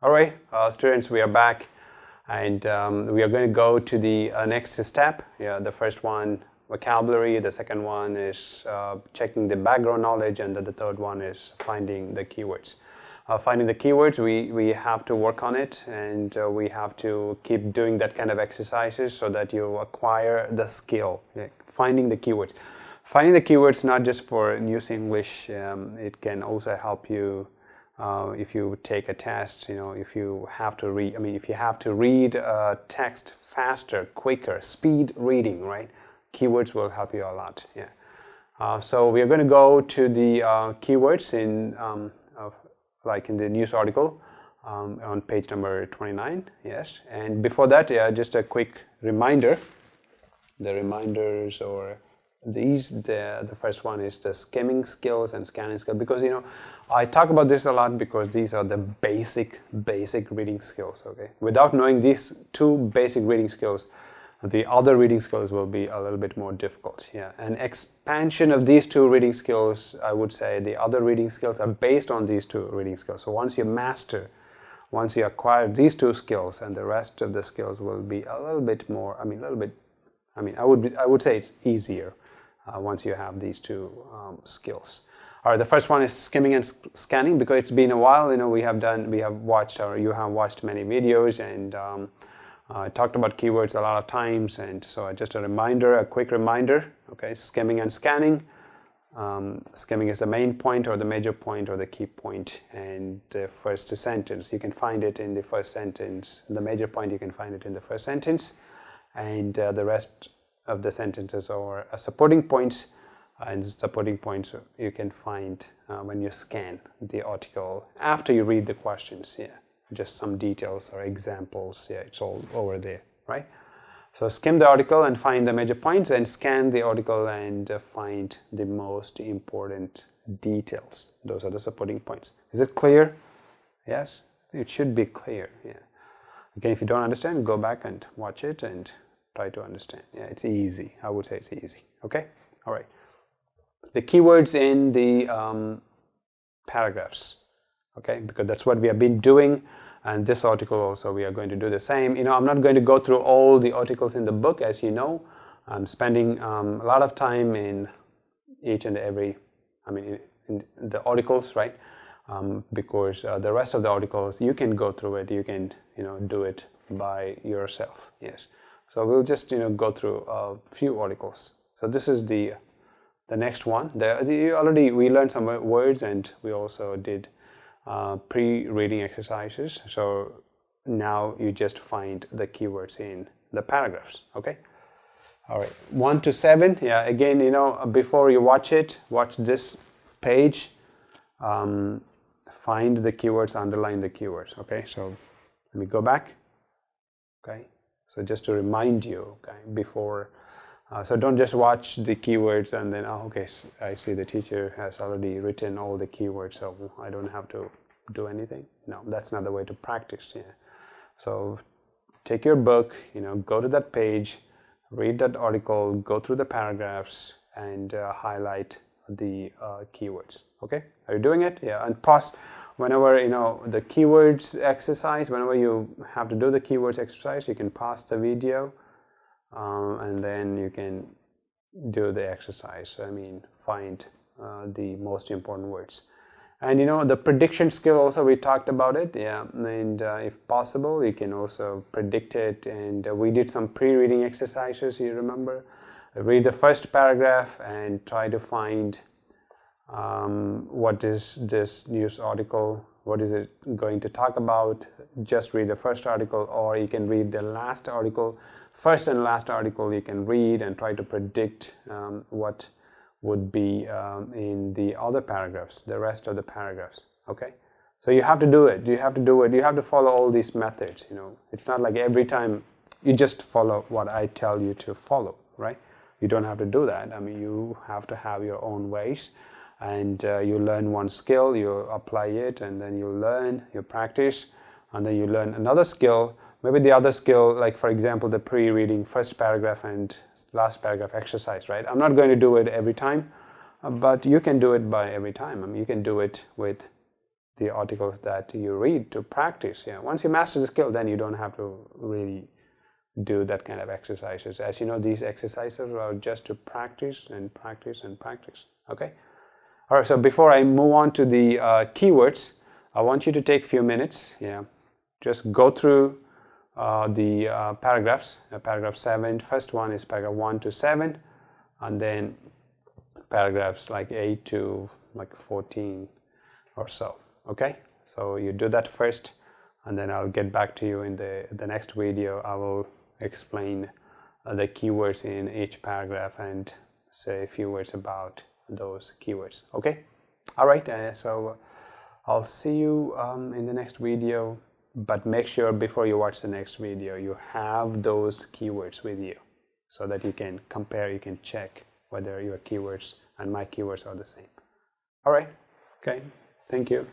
All right, students, we are back, and we are going to go to the next step. Yeah, the first one, vocabulary. The second one is checking the background knowledge, and the third one is finding the keywords. Finding the keywords, we have to work on it, and we have to keep doing that kind of exercises so that you acquire the skill. Yeah, finding the keywords. Finding the keywords not just for News English, it can also help you if you take a test, if you have to read, if you have to read text faster, quicker, speed reading, right? Keywords will help you a lot, yeah. So we are going to go to the keywords like in the news article on page number 29, yes. And before that, yeah, just a quick reminder. The reminders or the first one is the skimming skills and scanning skills, because I talk about this a lot because these are the basic reading skills. Okay, without knowing these two basic reading skills, the other reading skills will be a little bit more difficult. Yeah, an expansion of these two reading skills, I would say the other reading skills are based on these two reading skills. So once you acquire these two skills, and the rest of the skills will be a little bit more, I would say it's easier once you have these two skills. All right, the first one is skimming and scanning, because it's been a while. We have watched, or you have watched many videos, and I talked about keywords a lot of times, and so just a quick reminder. Okay, skimming and scanning. Skimming is the main point, or the major point, or the key point, and the first sentence. You can find it in the first sentence. The major point, you can find it in the first sentence, and the rest of the sentences are supporting points, and supporting points you can find when you scan the article after you read the questions. Yeah, just some details or examples. Yeah, it's all over there, right? So skim the article and find the major points, and scan the article and find the most important details. Those are the supporting points. Is it clear? Yes, it should be clear. Yeah. Okay, if you don't understand, go back and watch it and try to understand. Yeah, it's easy. I would say it's easy. Okay? All right. The keywords in the paragraphs. Okay? Because that's what we have been doing. And this article also, we are going to do the same. I'm not going to go through all the articles in the book, as you know. I'm spending a lot of time in each and every, in the articles, right? Because the rest of the articles, you can go through it. You can, do it by yourself. Yes. So we'll just, go through a few articles. So this is the next one. We learned some words, and we also did pre-reading exercises. So now you just find the keywords in the paragraphs. Okay. All right. 1 to 7. Yeah. Again, before you watch this page. Find the keywords, underline the keywords. Okay. So let me go back. Okay. So just to remind you, okay, before, so don't just watch the keywords and then, okay, I see the teacher has already written all the keywords, so I don't have to do anything. No, that's not the way to practice. Yeah. So take your book, go to that page, read that article, go through the paragraphs, and highlight the keywords. Okay, are you doing it? Yeah, and pause whenever the keywords exercise. Whenever you have to do the keywords exercise, you can pause the video, and then you can do the exercise. Find the most important words. And the prediction skill also, we talked about it. Yeah, and if possible, you can also predict it. And we did some pre-reading exercises. You remember? Read the first paragraph and try to find what is this news article, what is it going to talk about. Just read the first article, or you can read the last article. First and last article you can read and try to predict what would be in the other paragraphs, the rest of the paragraphs. Okay, so you have to do it. You have to follow all these methods. It's not like every time you just follow what I tell you to follow, right? You don't have to do that. You have to have your own ways, and you learn one skill, you apply it, and then you learn, you practice, and then you learn another skill. Maybe the other skill, like for example, the pre-reading first paragraph and last paragraph exercise, right? I'm not going to do it every time, but you can do it by every time. You can do it with the articles that you read to practice. Yeah, once you master the skill, then you don't have to really do that kind of exercises. As you know, these exercises are just to practice and practice and practice. Okay. All right. So before I move on to the keywords, I want you to take a few minutes. Yeah, just go through the paragraphs. Paragraph 7. First one is paragraph 1 to 7, and then paragraphs like 8 to like 14 or so. Okay. So you do that first, and then I'll get back to you in the next video. I will explain the keywords in each paragraph and say a few words about those keywords. Okay. All right. So I'll see you in the next video, but make sure before you watch the next video you have those keywords with you so that you can compare, you can check whether your keywords and my keywords are the same. All right. Okay. Thank you.